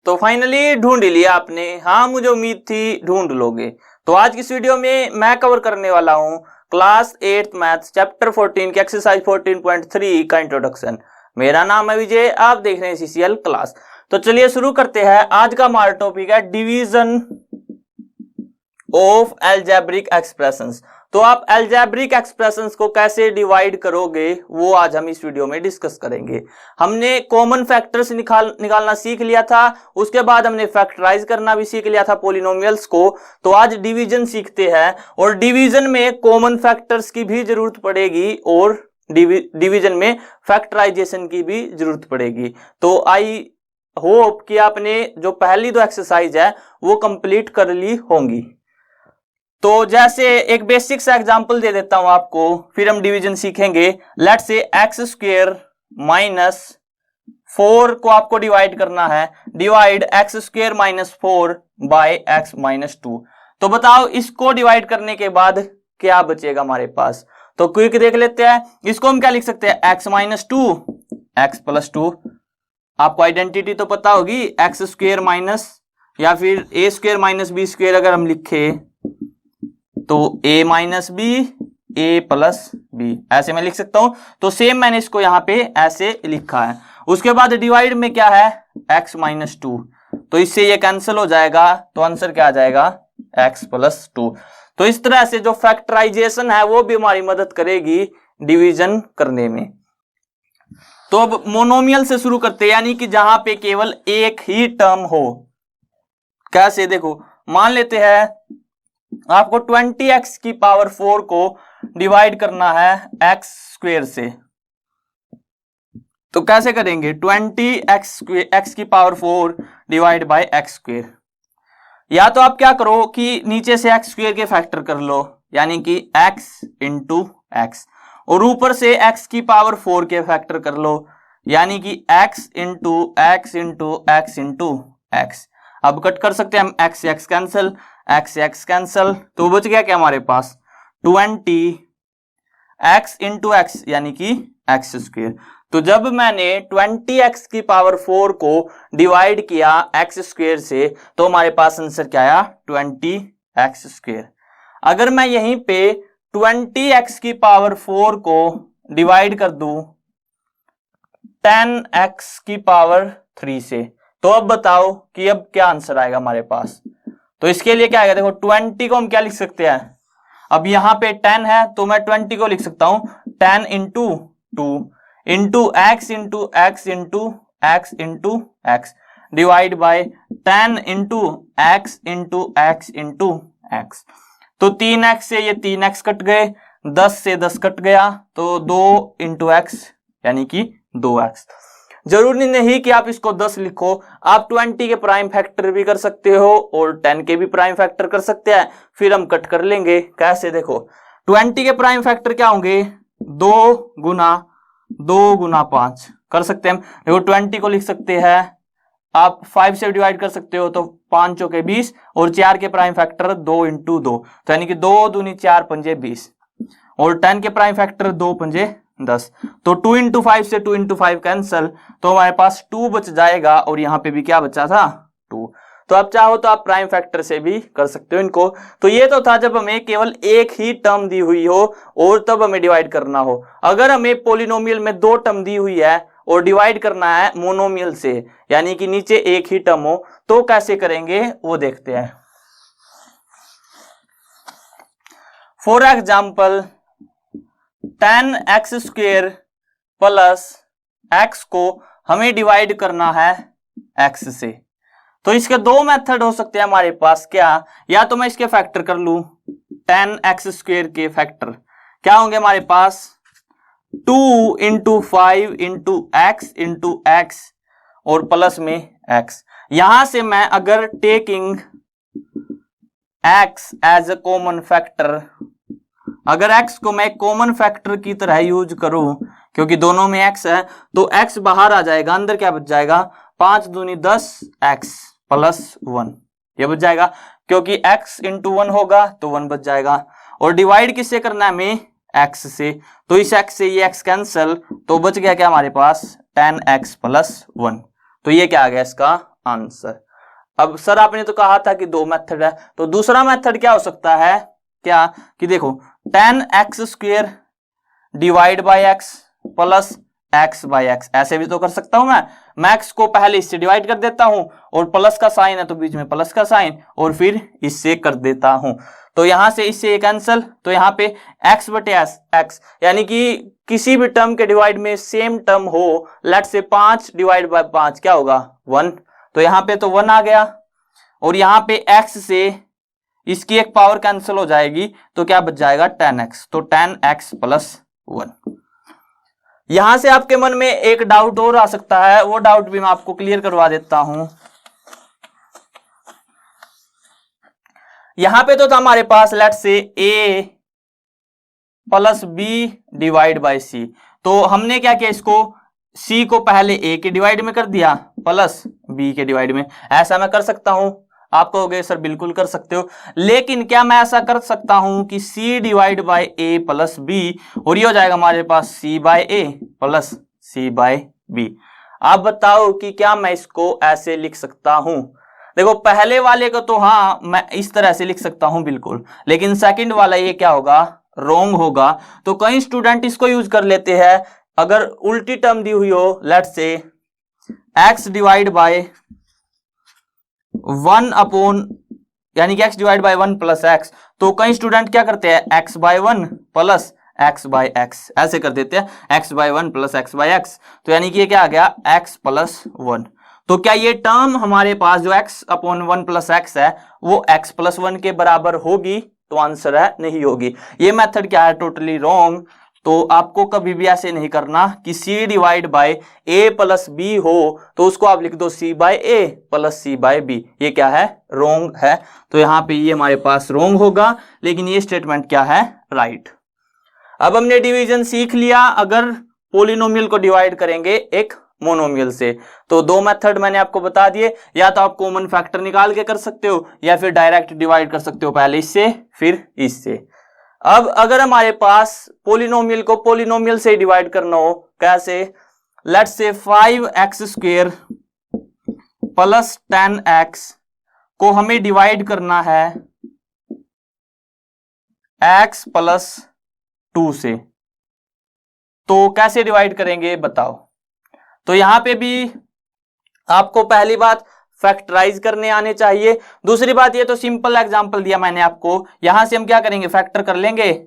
तो फाइनली ढूंढ लिया आपने। हाँ, मुझे उम्मीद थी ढूंढ लोगे। तो आज की इस वीडियो में मैं कवर करने वाला हूँ क्लास 8 मैथ्स चैप्टर 14 की एक्सरसाइज 14.3 का इंट्रोडक्शन। मेरा नाम है विजय, आप देख रहे हैं सीसीएल क्लास। तो चलिए शुरू करते हैं। आज का हमारा टॉपिक है डिवीजन ऑफ अलजेब्रिक एक्सप्रेशंस। तो आप अलजेब्रिक एक्सप्रेशंस को कैसे डिवाइड करोगे वो आज हम इस वीडियो में डिस्कस करेंगे। हमने कॉमन फैक्टर्स निकालना सीख लिया था, उसके बाद हमने फैक्टराइज करना भी सीख लिया था पॉलिनोमियल्स को। तो आज डिवीजन सीखते हैं और डिवीजन में कॉमन फैक्टर्स की भी जरूरत पड़ेगी और डिवीजन में फैक्टराइजेशन की भी जरूरत पड़ेगी। तो आई होप कि आपने जो पहली दो एक्सरसाइज है वो कंप्लीट कर ली होंगी। तो जैसे एक बेसिक सा एग्जांपल दे देता हूं आपको, फिर हम डिवीजन सीखेंगे। Let's say x square minus 4 को आपको डिवाइड करना है। Divide x square minus 4 by x minus 2। तो बताओ इसको डिवाइड करने के बाद क्या बचेगा हमारे पास। तो क्विक देख लेते हैं। इसको हम क्या लिख सकते हैं, एक्स माइनस 2 एक्स प्लस 2। आपको आइडेंटिटी तो पता होगी, एक्स स्क्वायर माइनस या फिर A square minus B square अगर हम लिखे तो a minus B A plus B, ऐसे मैं लिख सकता हूं। तो सेम मैंने इसको यहां पे ऐसे लिखा है। उसके बाद डिवाइड में क्या है, x माइनस 2। तो इससे ये कैंसिल हो जाएगा, तो आंसर क्या आ जाएगा, x प्लस 2। तो इस तरह से जो फैक्टराइजेशन है वो भी हमारी मदद करेगी डिवीजन करने में। तो अब मोनोमियल से शुरू करते हैं, यानी कि जहां पे केवल एक ही टर्म हो। कैसे, देखो मान लेते हैं आपको 20x की पावर 4 को डिवाइड करना है x स्क्वायर से। तो कैसे करेंगे, 20x की power 4 divide by x square. या तो आप क्या करो कि नीचे से x स्क्वायर के फैक्टर कर लो, यानी कि x इंटू एक्स, और ऊपर से x की पावर 4 के फैक्टर कर लो, यानी कि x into x into x into x. अब कट कर सकते हैं हम, x से x कैंसिल, x से x कैंसिल, तो बच गया क्या हमारे पास 20x इंटू एक्स यानी कि x स्क्वायर। तो जब मैंने 20x की पावर 4 को डिवाइड किया x स्क्वायर से तो हमारे पास आंसर क्या आया, 20x स्क्वायर। अगर मैं यहीं पे 20x की पावर 4 को डिवाइड कर दूं 10x की पावर 3 से, तो अब बताओ कि अब क्या आंसर आएगा हमारे पास। तो इसके लिए क्या आएगा, देखो 20 को हम क्या लिख सकते हैं, अब यहां पे 10 है तो मैं 20 को लिख सकता हूं 10 into 2 into x into x into x into x divide by 10 into x into x into x. तो 3x से ये 3x कट गए, 10 से 10 कट गया, तो 2 इंटू एक्स यानी कि 2x। जरूरी नहीं कि आप इसको 10 लिखो, आप 20 के प्राइम फैक्टर भी कर सकते हो और 10 के भी प्राइम फैक्टर कर सकते हैं। फिर हम कट कर लेंगे। कैसे, देखो 20 के प्राइम फैक्टर क्या होंगे, 2 गुना 5 कर सकते हैं हम। देखो 20 को लिख सकते हैं आप 5 से डिवाइड कर सकते हो, तो 5 चौके 20 और 4 के प्राइम फैक्टर 2 इंटू 2, तो यानी कि 2 दूनी 4 पंजे 20, और 10 के प्राइम फैक्टर 2 पंजे 10। तो 2 इंटू 5 से 2 इंटू 5 कैंसल, तो हमारे पास 2 बच जाएगा और यहां पे भी क्या बचा था, 2। तो आप चाहो तो आप प्राइम फैक्टर से भी कर सकते हो इनको। तो ये तो था जब हमें केवल एक ही टर्म दी हुई हो और तब हमें डिवाइड करना हो। अगर हमें पॉलिनोमियल में 2 टर्म दी हुई है और डिवाइड करना है मोनोमियल से, यानी कि नीचे एक ही टर्म हो, तो कैसे करेंगे वो देखते हैं। For example 10x square plus x को हमें डिवाइड करना है x से। तो इसके दो मेथड हो सकते हैं हमारे पास। क्या, या तो मैं इसके फैक्टर कर लूं, 10x स्क्वायर के फैक्टर क्या होंगे हमारे पास, 2 इंटू 5 इंटू एक्स और प्लस में x। यहां से मैं अगर taking x as a common factor, अगर x को मैं कॉमन फैक्टर की तरह यूज करूं, क्योंकि दोनों में x है, तो x बाहर आ जाएगा, अंदर क्या बच जाएगा, 5 दूनी 10 x प्लस 1, ये बच जाएगा, क्योंकि x इंटू 1 होगा तो 1 बच जाएगा। और डिवाइड किससे करना है हमें, x से, तो इस x से ये x कैंसल, तो बच गया क्या हमारे पास 10x प्लस 1। तो ये क्या आ गया इसका आंसर। अब सर आपने तो कहा था कि 2 मेथड है, तो दूसरा मेथड क्या हो सकता है, क्या कि देखो 10x² divide by x plus x by x, ऐसे भी तो कर सकता हूं मैं x को पहले इससे डिवाइड कर देता हूं और प्लस का साइन है तो बीच में प्लस का साइन और फिर इससे कर देता हूं, तो यहां से इससे ये कैंसल, तो यहाँ पे x बटे x, यानी कि किसी भी टर्म के डिवाइड में सेम टर्म हो, लेट से 5 डिवाइड बाय 5 क्या होगा 1, तो यहाँ पे तो 1 आ गया और यहाँ पे x से इसकी एक पावर कैंसिल हो जाएगी तो क्या बच जाएगा 10x, तो 10x प्लस 1। यहां से आपके मन में एक डाउट और आ सकता है, वो डाउट भी मैं आपको क्लियर करवा देता हूं। यहां पे तो था हमारे पास लेट से a plus b divide by c, तो हमने क्या किया, इसको c को पहले a के डिवाइड में कर दिया प्लस b के डिवाइड में, ऐसा मैं कर सकता हूं। आप कहोगे सर बिल्कुल कर सकते हो, लेकिन क्या मैं ऐसा कर सकता हूं कि c divide by a plus b, और ये हो जाएगा हमारे पास c by a plus c by b। आप बताओ कि क्या मैं इसको ऐसे लिख सकता हूं। देखो पहले वाले को तो हाँ मैं इस तरह से लिख सकता हूं बिल्कुल, लेकिन सेकंड वाला ये क्या होगा, रॉन्ग होगा। तो कई स्टूडेंट इसको यूज कर लेते हैं, अगर उल्टी टर्म दी हुई हो, लेट से x डिवाइड बाय 1 अपॉन, यानी कि x divide by 1 plus x, तो कई स्टूडेंट क्या करते हैं x by 1 plus x by x, ऐसे कर देते हैं x by 1 plus x by x, तो यानी कि ये क्या आ गया x प्लस 1। तो क्या ये टर्म हमारे पास जो x अपॉन 1 प्लस x है वो x प्लस 1 के बराबर होगी, तो आंसर है नहीं होगी। ये मेथड क्या है, टोटली रॉन्ग। तो आपको कभी भी ऐसे नहीं करना कि c divide by a plus b हो तो उसको आप लिख दो c by a plus c by b, ये क्या है, रॉन्ग है। तो यहाँ पे ये हमारे पास रॉन्ग होगा, लेकिन ये स्टेटमेंट क्या है, राइट। अब हमने डिवीजन सीख लिया, अगर पोलिनोमियल को डिवाइड करेंगे एक मोनोमियल से, तो 2 मेथड मैंने आपको बता दिए, या तो आप कॉमन फैक्टर निकाल के कर सकते हो या फिर डायरेक्ट डिवाइड कर सकते हो, पहले इससे फिर इससे। अब अगर हमारे पास पोलिनोमियल को पोलिनोमियल से डिवाइड करना हो, कैसे, let's say 5x² plus 10x को हमें डिवाइड करना है x प्लस 2 से, तो कैसे डिवाइड करेंगे बताओ। तो यहां पे भी आपको पहली बात फैक्टराइज करने आने चाहिए, दूसरी बात ये तो सिंपल एग्जांपल दिया मैंने आपको, यहां से हम क्या करेंगे, फैक्टर कर लेंगे,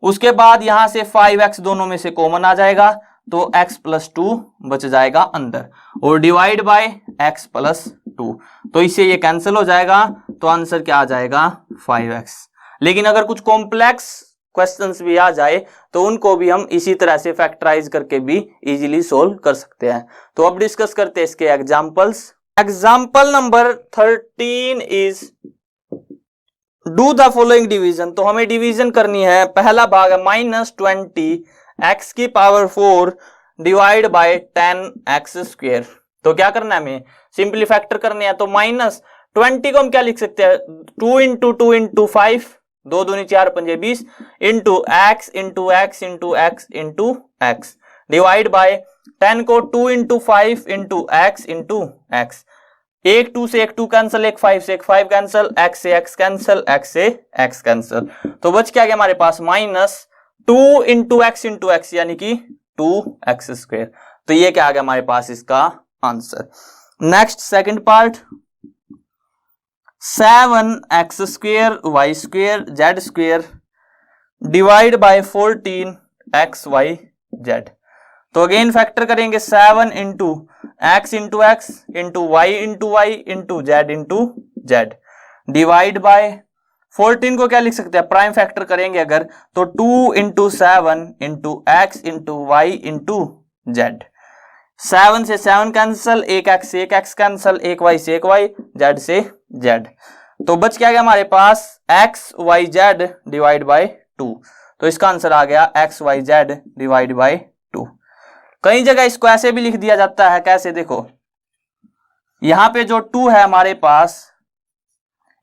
उसके बाद यहां से 5x दोनों में से कॉमन आ जाएगा तो x प्लस 2 बच जाएगा अंदर, और डिवाइड बाय x प्लस 2, तो इससे ये कैंसिल हो जाएगा, तो आंसर क्या आ जाएगा 5x। लेकिन अगर कुछ कॉम्प्लेक्स क्वेश्चंस भी आ जाए तो उनको भी हम इसी तरह से फैक्टराइज करके भी इजीली सोल्व कर सकते हैं। तो अब डिस्कस करते हैं इसके examples. Example number 13 is do the following division. तो हमें डिवीजन करनी है, पहला भाग है -20 x की पावर 4 डिवाइड बाय 10x²। तो क्या करना है, हमें सिंपली फैक्टर करने हैं, तो -20 को हम क्या लिख सकते हैं, 2 इंटू 2 इंटू 5, 2 दूनी 4 पंजे 20, into x into x into x into x, divide bye 10 को 2 into 5 into x into x, एक 2 से एक 2 कैंसिल, एक 5 से एक 5 कैंसिल, x से x कैंसिल, x से x कैंसिल, तो बच क्या गया हमारे पास -2 इंटू x यानी कि 2x²। तो ये क्या आ गया हमारे पास इसका answer. Next second part, 7x² y² z² divide by 14xyz। तो अगेन फैक्टर करेंगे, 7 into x into x into y into z divide by 14 को क्या लिख सकते हैं, प्राइम फैक्टर करेंगे अगर तो 2 into 7 into x into y into z, 7 से 7 कैंसिल, एक x से एक x कैंसिल, एक y से एक y, z से z, तो बच क्या गया हमारे पास x y z divide by 2। तो इसका आंसर आ गया x y z divide by 2। कई जगह इसको ऐसे भी लिख दिया जाता है, कैसे, देखो यहां पे जो 2 है हमारे पास,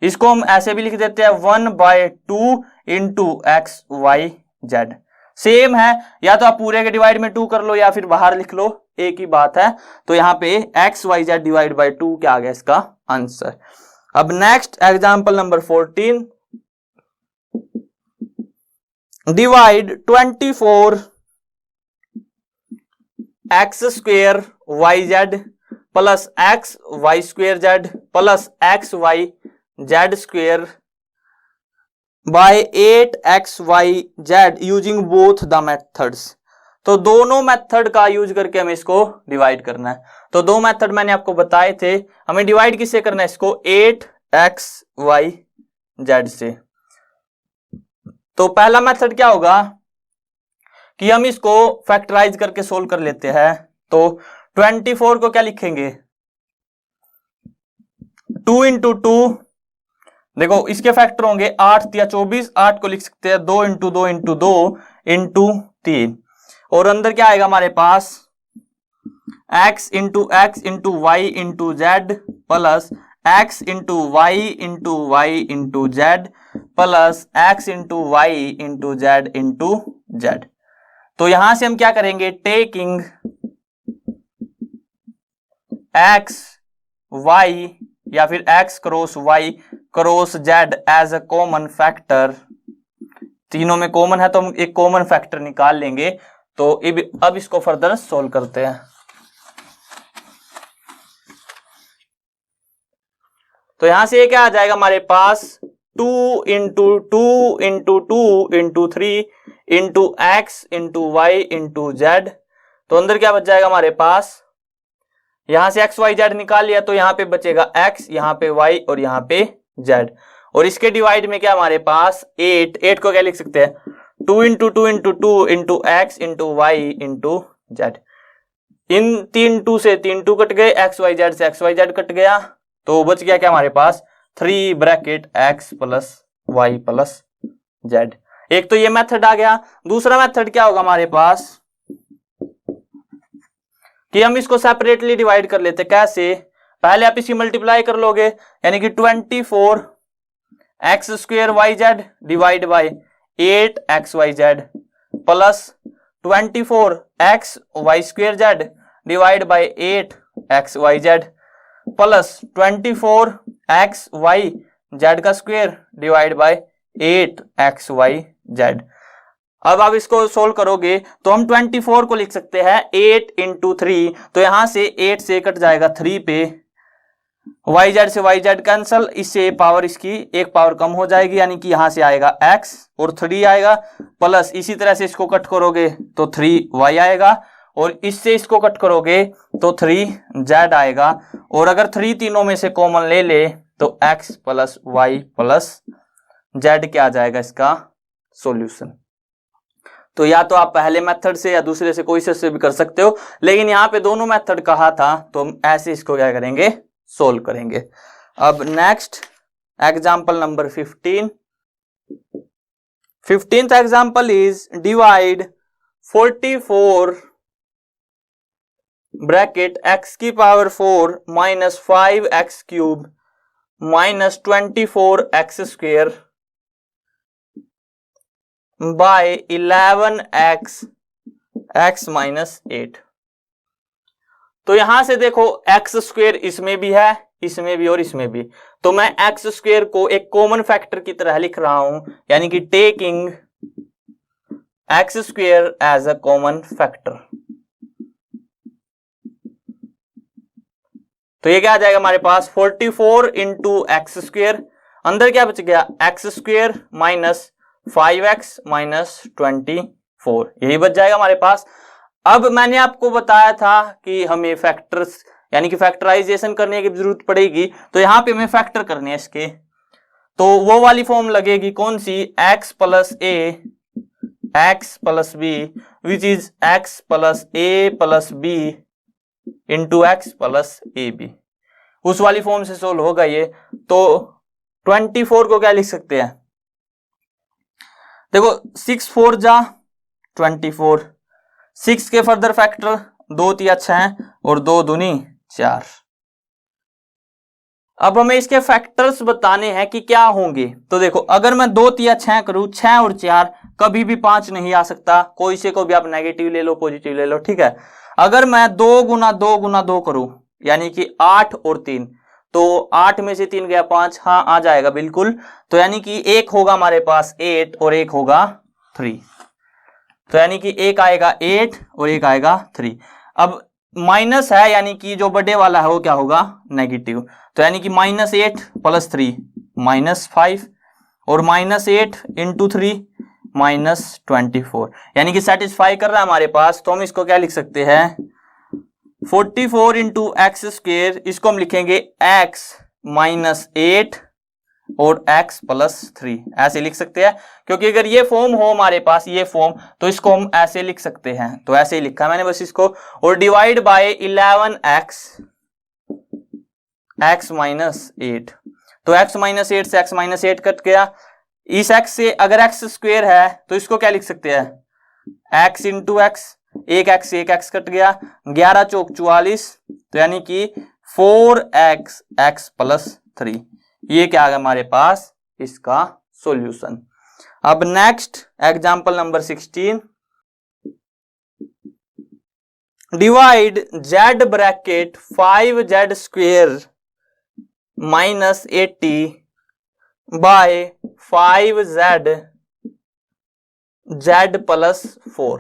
इसको हम ऐसे भी लिख देते हैं 1/2 into x y z, same है, या तो आप पूरे के डिवाइड में 2 कर लो या फिर बाहर लिख लो, एक ही बात है। तो यहाँ पे x Y Z divide by 2 क्या आ गया इसका आंसर। अब next example number 14, divide 24 x square Y Z plus x Y square z plus x Y z square by 8xyz using both the methods. तो दोनों मेथड का use करके हमें इसको डिवाइड करना है। तो दो मेथड मैंने आपको बताए थे, हमें डिवाइड किससे करना है इसको, 8xyz से। तो पहला मेथड क्या होगा कि हम इसको फैक्टराइज करके सोल्व कर लेते हैं। तो 24 को क्या लिखेंगे, 2 इंटू 2, देखो इसके फैक्टर होंगे 8 या 24, 8 को लिख सकते हैं 2 इंटू 2 इंटू 2 इंटू 3, और अंदर क्या आएगा हमारे पास x into Y into z plus x into Y into z plus x into Y into z. तो यहां से हम क्या करेंगे, टेकिंग x y या फिर x cross y cross z as a common factor, तीनों में कॉमन है तो हम एक कॉमन फैक्टर निकाल लेंगे। तो अब इसको फर्दर सोल्व करते हैं। तो यहां से ये क्या आ जाएगा हमारे पास, 2 into 2 into 2 into 3 into x into Y into z. तो अंदर क्या बच जाएगा हमारे पास, यहां से एक्स वाई जेड निकाल लिया तो यहां पे बचेगा एक्स, यहां पे वाई और यहां पे जेड। और इसके डिवाइड में क्या हमारे पास 8 को क्या लिख सकते हैं, 2 into 2 into 2 into x into Y into Z. इन 3 2 से 3 2 कट गए, एक्स वाई जेड से एक्स वाई जेड कट गया, तो बच गया क्या हमारे पास 3 bracket X plus Y plus Z. एक तो ये मेथड आ गया। दूसरा मेथड क्या होगा हमारे पास कि हम इसको सेपरेटली डिवाइड कर लेते। कैसे, पहले आप इसकी मल्टीप्लाई कर लोगे, यानी कि 24 x square Y Z divide by 8 X Y Z plus 24 X Y square Z divide by 8 X Y Z plus 24 X Y Z का square divide by 8 X Y Z. अब आप इसको सोल्व करोगे तो हम 24 को लिख सकते हैं 8 इंटू 3, तो यहां से 8 से कट जाएगा 3 पे, वाई जेड से वाई जेड कैंसल, इससे पावर इसकी एक पावर कम हो जाएगी, यानी कि यहां से आएगा x और 3 आएगा, प्लस इसी तरह से इसको कट करोगे तो 3y आएगा, और इससे इसको कट करोगे तो 3z आएगा, और अगर 3 तीनों में से कॉमन ले ले तो x plus Y plus z क्या आ जाएगा इसका सॉल्यूशन। तो या तो आप पहले मेथड से या दूसरे से कोई से भी कर सकते हो, लेकिन यहाँ पे दोनों मेथड कहा था तो हम ऐसे इसको क्या करेंगे, सोल्व करेंगे। अब next example number 15th example is divide 44 bracket x की power 4 minus 5x cube minus 24x square by 11x minus 8। तो यहां से देखो एक्स स्क्वेयर इसमें भी है, इसमें भी और इसमें भी, तो मैं एक्स स्क्वेयर को एक कॉमन फैक्टर की तरह लिख रहा हूं, यानी कि taking x square as a common factor. तो ये क्या आ जाएगा हमारे पास 44 इंटू एक्स स्क्वेयर, अंदर क्या बच गया x square minus 5x minus 24, यही बच जाएगा हमारे पास। अब मैंने आपको बताया था कि हमें फैक्टर्स यानी कि फैक्टराइजेशन करने की जरूरत पड़ेगी, तो यहां पे हमें फैक्टर करने हैं इसके, तो वो वाली फॉर्म लगेगी कौन सी, x plus a x plus b which is x plus a plus b into x plus a b, उस वाली फॉर्म से सोल्व होगा ये। तो 24 को क्या लिख सकते हैं, देखो 6 4 जा 24, 6 के फर्दर फैक्टर 2 तिया 6 और 2 दूनी 4। अब हमें इसके फैक्टर्स बताने हैं कि क्या होंगे। तो देखो अगर मैं 2 तिया 6 करूं, 6 और 4 कभी भी 5 नहीं आ सकता, कोई से को भी आप नेगेटिव ले लो पॉजिटिव ले लो, ठीक है। अगर मैं 2 गुना 2 गुना 2 करूं यानी कि 8 और 3, तो 8 में से 3 गया 5, हाँ आ जाएगा बिल्कुल। तो यानी कि एक होगा हमारे पास 8 और एक होगा 3, तो यानी कि एक आएगा 8 और एक आएगा 3। अब माइनस है यानी कि जो बड़े वाला है वो क्या होगा, नेगेटिव। तो यानी कि -8 + 3 -5 और -8 × 3 -24, यानी कि सेटिस्फाई कर रहा है हमारे पास। तो हम इसको क्या लिख सकते हैं, 44 × x², इसको हम लिखेंगे x -8 और x + 3, ऐसे लिख सकते हैं। क्योंकि अगर ये फॉर्म हो हमारे पास, ये फॉर्म, तो इसको हम ऐसे लिख सकते हैं। तो ऐसे ही लिखा मैंने बस इसको, और डिवाइड बाय 11x x -8। तो x -8 से x -8 कट गया। इस x से अगर x² है तो इसको क्या लिख सकते हैं, x × x, एक x कट गया, 11 चौक 44, तो यानी कि 4x x + 3। ये क्या आ गया हमारे पास, इसका सॉल्यूशन। अब next example number 16, divide z bracket 5z² -80 by 5z z + 4।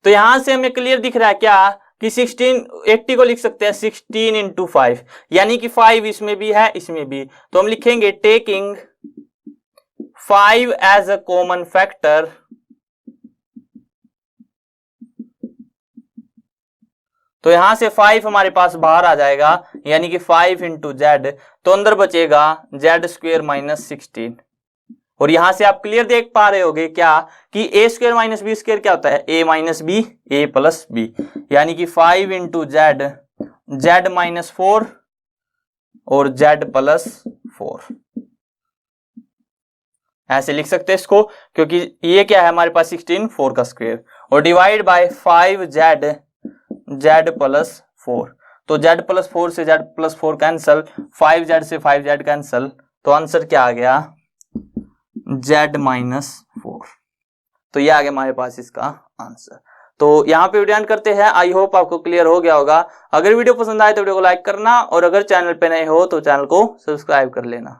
तो यहां से हमें क्लियर दिख रहा है क्या कि 80 को लिख सकते हैं 16 × 5, यानी कि 5 इसमें भी है इसमें भी। तो हम लिखेंगे taking 5 as a common factor, तो यहां से 5 हमारे पास बाहर आ जाएगा, यानी कि 5 × z, तो अंदर बचेगा z² -16। और यहां से आप क्लियर देख पा रहे होगे क्या कि a² - b² क्या होता है, a - b a + b, यानी कि 5 × z z -4 और z + 4, ऐसे लिख सकते हैं इसको। क्योंकि ये क्या है हमारे पास 16 4 का स्क्वायर, और डिवाइड बाय 5z z + 4। तो z + 4 से z + 4 कैंसल, 5z से 5z कैंसल, तो आंसर क्या आ गया, z -4। तो ये आ गया हमारे पास इसका आंसर। तो यहाँ पे वीडियो एंड करते हैं। आई होप आपको क्लियर हो गया होगा। अगर वीडियो पसंद आए तो वीडियो को लाइक करना, और अगर चैनल पे नए हो तो चैनल को सब्सक्राइब कर लेना।